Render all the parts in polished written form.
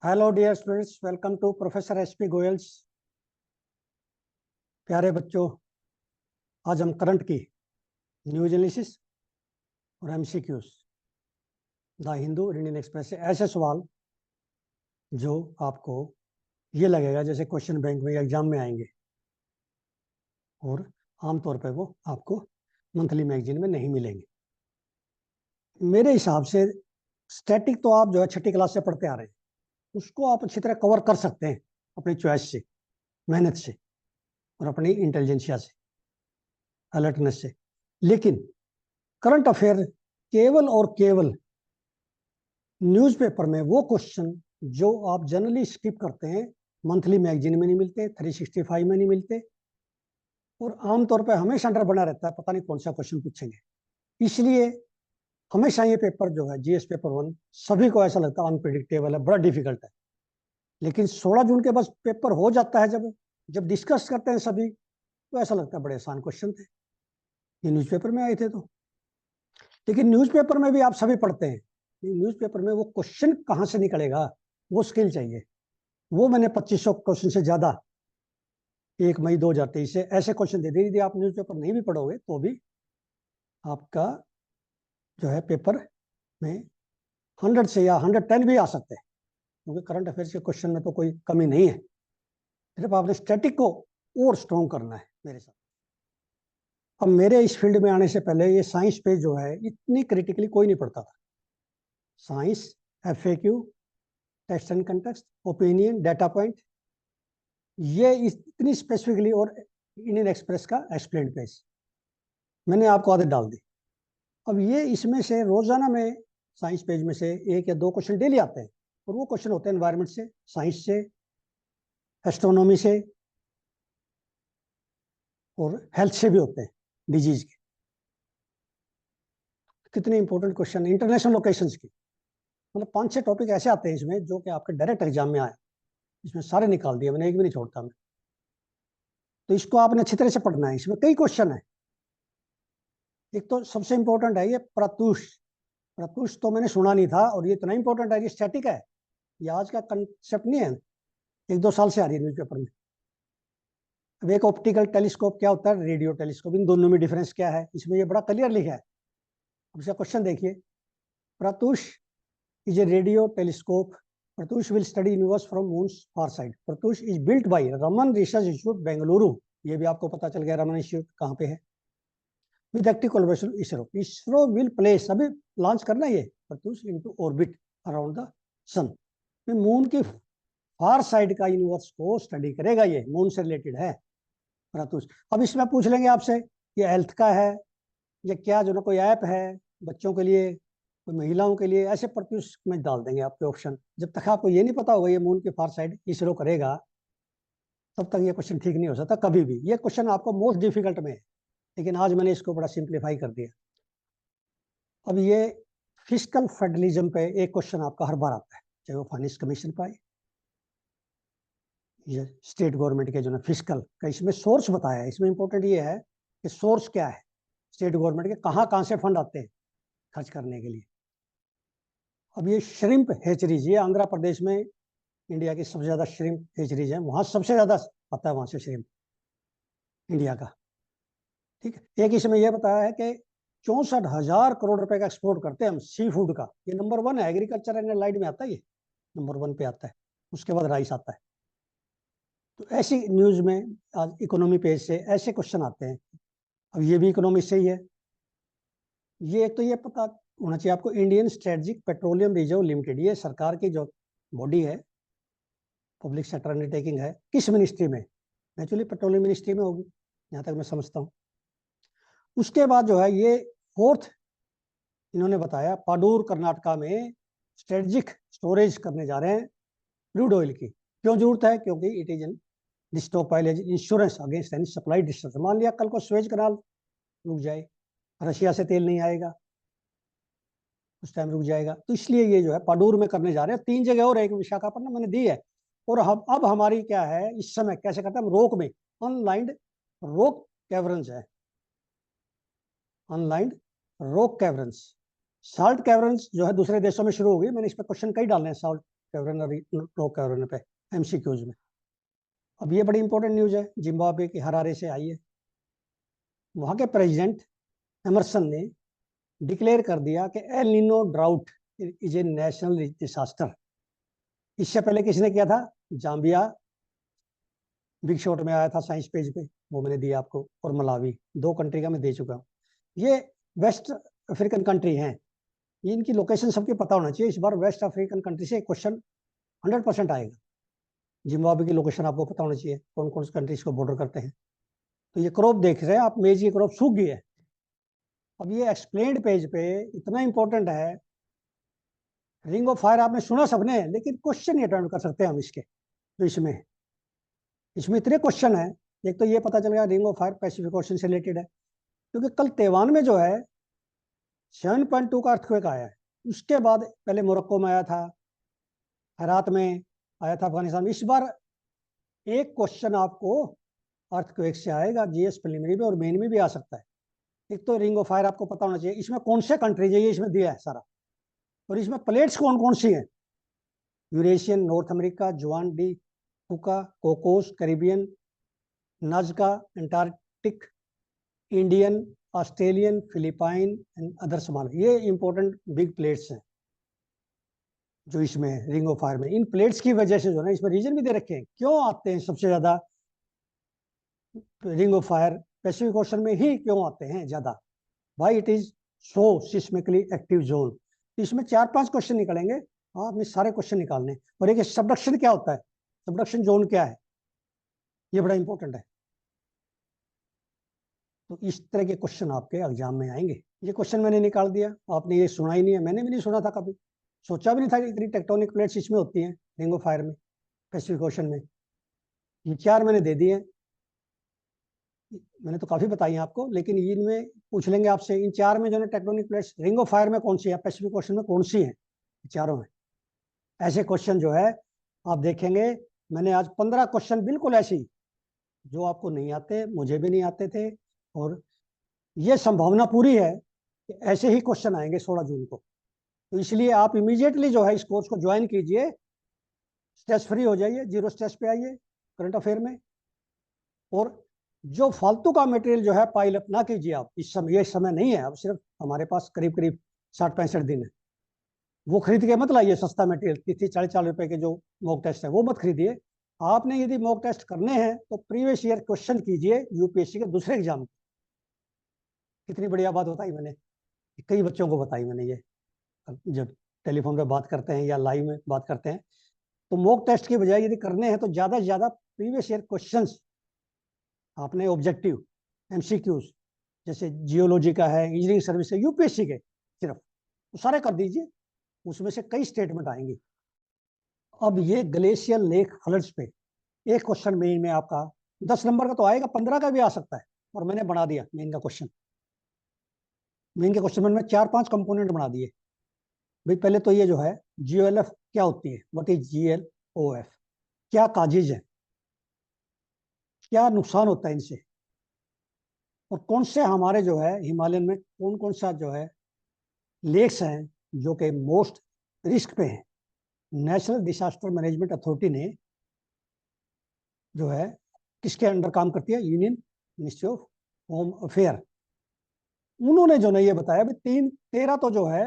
Hello dear students, welcome to professor SP Goyal's. प्यारे बच्चों, आज हम करंट की न्यूज एनालिसिस और एमसीक्यूज द हिंदू और इंडियन एक्सप्रेस से ऐसे सवाल जो आपको ये लगेगा जैसे क्वेश्चन बैंक में एग्जाम में आएंगे और आमतौर पर वो आपको मंथली मैगजीन में नहीं मिलेंगे। मेरे हिसाब से स्टैटिक तो आप जो है छठी क्लास से पढ़ते आ रहे हैं, उसको आप अच्छी तरह कवर कर सकते हैं अपनी चॉइस से, मेहनत से और अपनी इंटेलिजेंसिया से, अलर्टनेस से। लेकिन करंट अफेयर केवल और केवल न्यूज़पेपर में वो क्वेश्चन जो आप जनरली स्किप करते हैं, मंथली मैगजीन में नहीं मिलते, 365 में नहीं मिलते और आमतौर पर हमेशा डर बना रहता है पता नहीं कौन सा क्वेश्चन पूछेंगे। इसलिए हमेशा ये पेपर जो है जीएस पेपर 1 सभी को ऐसा लगता है अनप्रिडिक्टेबल है, बड़ा डिफिकल्ट है। लेकिन 16 जून के बाद पेपर हो जाता है, जब डिस्कस करते हैं सभी तो ऐसा लगता है बड़े आसान क्वेश्चन थे, ये न्यूज़पेपर में आए थे। तो लेकिन न्यूज़पेपर में भी आप सभी पढ़ते हैं, न्यूज़पेपर में वो क्वेश्चन कहाँ से निकलेगा, वो स्किल चाहिए। वो मैंने 2500 क्वेश्चन से ज्यादा 1 मई 2023 से ऐसे क्वेश्चन दे दिए। यदि आप न्यूज़पेपर नहीं भी पढ़ोगे तो भी आपका जो है पेपर में 100 से या 110 भी आ सकते हैं, क्योंकि करंट अफेयर्स के क्वेश्चन में तो कोई कमी नहीं है। सिर्फ आपने स्टैटिक को और स्ट्रॉन्ग करना है मेरे साथ। अब मेरे इस फील्ड में आने से पहले ये साइंस पे जो है इतनी क्रिटिकली कोई नहीं पढ़ता था। Science, FAQ, text and context, opinion, data point, ये इतनी स्पेसिफिकली, और इंडियन एक्सप्रेस का एक्सप्लेन्ड पेज मैंने आपको आदत डाल दी। अब ये इसमें से रोजाना में साइंस पेज में से 1 या 2 क्वेश्चन डेली आते हैं और वो क्वेश्चन होते हैं एनवायरनमेंट से, साइंस से, एस्ट्रोनॉमी से और हेल्थ से भी होते हैं, डिजीज के। कितने इंपॉर्टेंट क्वेश्चन, इंटरनेशनल लोकेशंस की, मतलब 5-6 टॉपिक ऐसे आते हैं इसमें जो कि आपके डायरेक्ट एग्जाम में आए। इसमें सारे निकाल दिए मैंने, एक भी नहीं छोड़ता मैं। तो इसको आपने अच्छी तरह से पढ़ना है। इसमें कई क्वेश्चन है। एक तो सबसे इंपॉर्टेंट है ये प्रत्यूष। प्रत्यूष तो मैंने सुना नहीं था और ये इतना इंपॉर्टेंट है, ये स्टैटिक है, ये आज का कंसेप्ट नहीं है, 1-2 साल से आ रही है न्यूज़पेपर में। अब एक ऑप्टिकल टेलीस्कोप क्या होता है, रेडियो टेलीस्कोप, इन दोनों में डिफरेंस क्या है, इसमें ये बड़ा क्लियर लिखा है। अब इसका क्वेश्चन देखिए, Pratyush is a radio telescope. Pratyush will study universe from moon's far side. Pratyush is built by Raman Research Institute, Bengaluru. ये भी आपको पता चल गया रमन इंस्टीट्यूट कहाँ पे है। With active collaboration ISRO. ISRO will place, अभी लॉन्च करना ये Pratyush into orbit around the sun. Moon की फार साइड का यूनिवर्स को स्टडी करेगा, ये मून से रिलेटेड है प्रत्यूष। अब इसमें पूछ लेंगे आपसे ये हेल्थ का है या क्या, जो ना कोई ऐप है बच्चों के लिए, कोई महिलाओं के लिए, ऐसे प्रत्यूष में डाल देंगे आपके ऑप्शन। जब तक आपको ये नहीं पता होगा ये मून के फार साइड इसरो करेगा, तब तक ये क्वेश्चन ठीक नहीं हो सकता कभी भी। ये क्वेश्चन आपको मोस्ट डिफिकल्ट में है, लेकिन आज मैंने इसको बड़ा सिंप्लीफाई कर दिया। अब ये फिस्कल फेडरलिज्म पे एक क्वेश्चन आपका हर बार आता है, चाहे वो फाइनेंस कमीशन पाए, ये स्टेट गवर्नमेंट के जो ना फिस्कल का, इसमें सोर्स बताया है। इसमें इंपॉर्टेंट ये है कि सोर्स क्या है, स्टेट गवर्नमेंट के कहाँ से फंड आते हैं खर्च करने के लिए। अब ये श्रिम्प हेचरीज, ये आंध्र प्रदेश में इंडिया की सबसे ज्यादा श्रिम्प हेचरीज है, वहां सबसे ज्यादा आता है वहां से श्रिम्प इंडिया का। ठीक है, एक इसमें यह बताया है कि 64,000 करोड़ रुपए का एक्सपोर्ट करते हैं हम सी फूड का। ये नंबर 1 है, एग्रीकल्चर एंड लाइट में आता है, ये नंबर 1 पे आता है, उसके बाद राइस आता है। तो ऐसी न्यूज में आज इकोनॉमी पेज से ऐसे क्वेश्चन आते हैं। अब ये भी इकोनॉमी से ही है। ये एक तो ये पता होना चाहिए आपको, Indian strategic petroleum reserve limited, ये सरकार की जो बॉडी है, पब्लिक सेक्टर अंडरटेकिंग है, किस मिनिस्ट्री में, नेचुरली पेट्रोलियम मिनिस्ट्री में होगी जहां तक मैं समझता हूँ। उसके बाद जो है ये 4th इन्होंने बताया, पाडूर कर्नाटका में स्ट्रेटेजिक स्टोरेज करने जा रहे हैं क्रूड ऑयल की। क्यों जरूरत है, क्योंकि इट इज एन डिस्टोपाइल insurance against any supply disturbance. मान लिया कल को स्वेज कनाल रुक जाए, रशिया से तेल नहीं आएगा, उस टाइम रुक जाएगा, तो इसलिए ये जो है पाडूर में करने जा रहे हैं। 3 जगह और, एक विशाखापट्टनम मैंने दी है। और हम अब हमारी क्या है इस समय, कैसे करते हैं हम, रोक में अनलाइंड रोक कैवर्न्स है, अनलाइंड रोक कैवर्न्स। साल्ट कैवर्न्स जो है दूसरे देशों में शुरू हो गई, मैंने इस पर क्वेश्चन कई डालने हैं साल्ट कैवरन और रो कैवरन पे एमसीक्यूज में। अब ये बड़ी इंपॉर्टेंट न्यूज है, जिम्बाब्वे की हरारे से आई है। वहां के प्रेसिडेंट एमरसन ने डिक्लेयर कर दिया कि El Nino drought is a national disaster. इससे पहले किसने किया था? जाम्बिया, बिग शॉट में आया था साइंस पेज पे, वो मैंने दिया आपको, और मलावी, 2 कंट्री का मैं दे चुका हूँ। ये वेस्ट अफ्रीकन कंट्री हैं, ये इनकी लोकेशन सबके पता होना चाहिए। इस बार वेस्ट अफ्रीकन कंट्री से क्वेश्चन 100% आएगा। जिम्बाब्वे की लोकेशन आपको पता होना चाहिए, कौन कौन से कंट्रीज को बॉर्डर करते हैं। तो ये क्रॉप देख रहे हैं आप, मेज की क्रॉप सूख गई है। अब ये एक्सप्लेन्ड पेज पे इतना इंपॉर्टेंट है, रिंग ऑफ फायर आपने सुना सबने, लेकिन क्वेश्चन नहीं अटेंड कर सकते हम इसके। तो इसमें इतने क्वेश्चन है। एक तो ये पता चल गया ring of fire Pacific ocean से रिलेटेड है, क्योंकि कल तैवान में जो है 7.2 का अर्थक्वेक आया है। उसके बाद पहले मोरक्को में आया था, हेरात में आया था, अफगानिस्तान में। इस बार एक क्वेश्चन आपको अर्थक्वेक से आएगा, जीएस प्रीलिमिनरी में और मेन में भी आ सकता है। एक तो रिंग ऑफ फायर आपको पता होना चाहिए, इसमें कौन से कंट्रीज है ये इसमें दिया है सारा, और इसमें प्लेट्स कौन कौन सी हैं? Eurasian, North America, Juan de Fuca, Cocos, Caribbean, Nazca, Antarctic, Indian, Australian, Philippine and other small. ये इंपॉर्टेंट बिग प्लेट्स हैं जो इसमें रिंग ऑफ फायर में। इन प्लेट्स की वजह से जो है इसमें रीजन भी दे रखे हैं क्यों आते हैं सबसे ज्यादा ring of fire Pacific Ocean में ही क्यों आते हैं ज्यादा। Why it is so seismically active zone. इसमें 4-5 क्वेश्चन निकलेंगे, आपने सारे क्वेश्चन निकालने। और एक सबडक्शन क्या होता है, सबडक्शन जोन क्या है, ये बड़ा इंपॉर्टेंट है। तो इस तरह के क्वेश्चन आपके एग्जाम में आएंगे। ये क्वेश्चन मैंने निकाल दिया, आपने ये सुना ही नहीं है, मैंने भी नहीं सुना था कभी, सोचा भी नहीं था कि इतनी टेक्टोनिक प्लेट्स इसमें होती हैं रिंग ऑफ फायर में, पैसिफिक ओशन में। ये 4 मैंने दे दिए, मैंने तो काफी बताई आपको, लेकिन इनमें पूछ लेंगे आपसे, इन 4 में जो है tectonic plates ring of fire में कौन सी है, पैसिफिक ओशन में कौन सी है, चारों में। ऐसे क्वेश्चन जो है आप देखेंगे। मैंने आज 15 क्वेश्चन बिल्कुल ऐसे ही जो आपको नहीं आते, मुझे भी नहीं आते थे, और ये संभावना पूरी है कि ऐसे ही क्वेश्चन आएंगे 16 जून को। तो इसलिए आप इमीडिएटली जो है इस कोर्स को ज्वाइन कीजिए, स्ट्रेस फ्री हो जाइए, 0 स्ट्रेस पे आइए करंट अफेयर में। और जो फालतू का मटेरियल जो है पाइल अप ना कीजिए आप, इस समय ये समय नहीं है, अब सिर्फ हमारे पास करीब करीब 60-65 दिन है। वो खरीद के मत लाइए सस्ता मटेरियल, 30-40 रुपए के जो मॉक टेस्ट है वो मत खरीदिए। आपने यदि मॉक टेस्ट करने हैं तो प्रीवियस ईयर क्वेश्चन कीजिए यूपीएससी के दूसरे एग्जाम। कितनी बढ़िया बात बताई मैंने, कई बच्चों को बताई मैंने ये, जब टेलीफोन पे बात करते हैं या लाइव में बात करते हैं, तो मॉक टेस्ट की बजाय यदि करने हैं तो ज़्यादा से ज़्यादा प्रीवियस ईयर क्वेश्चंस आपने ऑब्जेक्टिव एमसीक्यूज, जैसे जियोलॉजी का है, इंजीनियरिंग सर्विस है, यूपीएससी के सिर्फ, तो सारे कर दीजिए, उसमें से कई स्टेटमेंट आएंगी। अब ये ग्लेशियल लेक फ्लड्स पे एक क्वेश्चन मेन में आपका 10 नंबर का तो आएगा, 15 का भी आ सकता है, और मैंने बना दिया मेन का क्वेश्चन। मेन के क्वेश्चन में 4-5 कंपोनेंट बना दिए भाई। पहले तो ये जो है जीओएलएफ क्या होती है, व्हाट इज जीएलओएफ, क्या काजिज है, क्या नुकसान होता है इनसे, और कौन से हमारे जो है हिमालयन में कौन कौन सा जो है लेक्स हैं जो कि मोस्ट रिस्क पे हैं। नेशनल डिसास्टर मैनेजमेंट अथॉरिटी ने जो है किसके अंडर काम करती है, union ministry of home affair. उन्होंने जो है ये बताया भी 13 तो जो है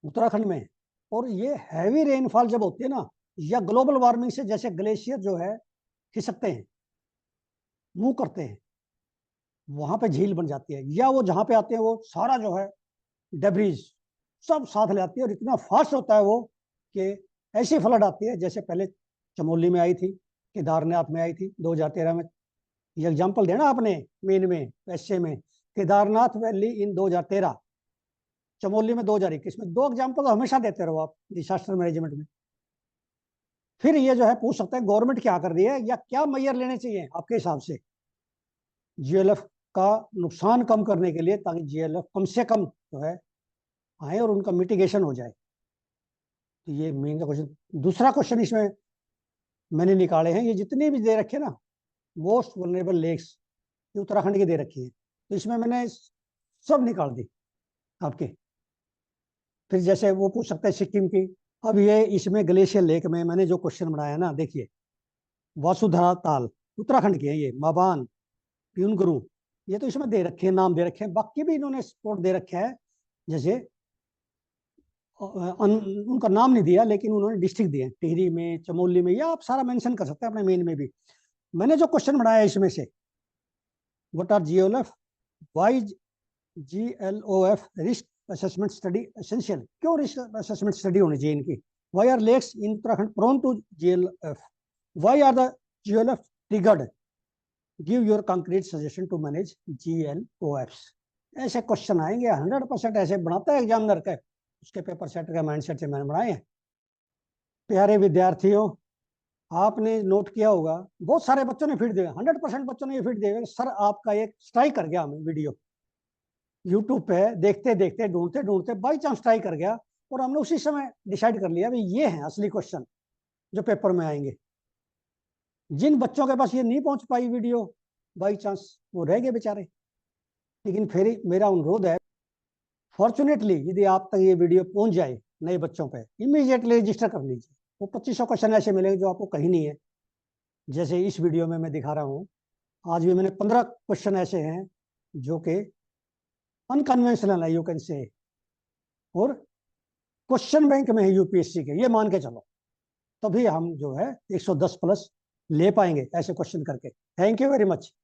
उत्तराखंड में। और ये हैवी रेनफॉल जब होती है ना, या ग्लोबल वार्मिंग से जैसे ग्लेशियर जो है खिसकते हैं, मूव करते हैं, वहां पे झील बन जाती है, या वो जहां पे आते हैं वो सारा जो है डेब्रीज सब साथ ले आती है, और इतना फास्ट होता है वो कि ऐसी फ्लड आती है जैसे पहले चमोली में आई थी, केदारनाथ में आई थी 2013 में। ये एग्जाम्पल देना आपने मेन में एसए में, केदारनाथ वैली इन 2013, चमोली में 2021 में। 2 एग्जाम्पल तो हमेशा देते रहो आप डिसास्टर मैनेजमेंट में। फिर ये जो है पूछ सकते हैं गवर्नमेंट क्या कर रही है या क्या मेजर लेने चाहिए आपके हिसाब से जीएलएफ का नुकसान कम करने के लिए, ताकि जीएलएफ कम से कम जो है आए और उनका मिटिगेशन हो जाए। तो ये मेन का क्वेश्चन। दूसरा क्वेश्चन इसमें मैंने निकाले हैं, ये जितने भी दे रखे ना मोस्ट वल्नरेबल लेक्स, ये उत्तराखंड की दे रखी है, तो इसमें मैंने सब निकाल दी आपके। फिर जैसे वो पूछ सकते हैं सिक्किम की, अब ये इसमें ग्लेशियर लेक में मैंने जो क्वेश्चन बनाया ना, देखिए, वसुधरा ताल उत्तराखंड की है ये, माबान, प्यूनगुरु, ये तो इसमें दे रखे हैं, नाम दे रखे हैं, बाकी भी इन्होंने स्पॉट दे रखा है, जैसे उनका नाम नहीं दिया लेकिन उन्होंने डिस्ट्रिक्ट दिए, टिहरी में, चमोली में, या आप सारा मेंशन कर सकते हैं अपने मेन में भी। मैंने जो क्वेश्चन बनाया इसमें से, what are GLOF, why GLOF risk assessment study essential, क्यों रिस्क असेसमेंट स्टडी होनी चाहिए इनकी, why are lakes in Uttarakhand prone to GLF, why are the GLF triggered, give your concrete suggestion to manage GLOFs। ऐसे question आएंगे 100%, ऐसे बनाता है examiner का, उसके पेपर सेट का माइंड सेट से मैंने बनाए हैं। प्यारे विद्यार्थियों, आपने नोट किया होगा, बहुत सारे बच्चों ने फीड दिया, 100% बच्चों ने ये फीड दिया, सर आपका एक स्ट्राइक कर गया हमें वीडियो, यूट्यूब पे देखते देखते ढूंढते ढूंढते बाई चांस ट्राई कर गया, और हमने उसी समय डिसाइड कर लिया भाई ये है असली क्वेश्चन जो पेपर में आएंगे। जिन बच्चों के पास ये नहीं पहुंच पाई वीडियो बाई चांस, वो रह गए बेचारे। लेकिन फिर मेरा अनुरोध है, फॉर्चुनेटली यदि आप तक ये वीडियो पहुंच जाए नए बच्चों पे, इमीडिएटली रजिस्टर कर लीजिए। वो 2500 क्वेश्चन ऐसे मिलेंगे जो आपको कहीं नहीं है, जैसे इस वीडियो में मैं दिखा रहा हूँ। आज भी मैंने 15 क्वेश्चन ऐसे हैं जो कि अनकन्वेंशनल है, यू कैन से, और क्वेश्चन बैंक में है यूपीएससी के, ये मान के चलो, तभी हम जो है 110 प्लस ले पाएंगे ऐसे क्वेश्चन करके। Thank you very much.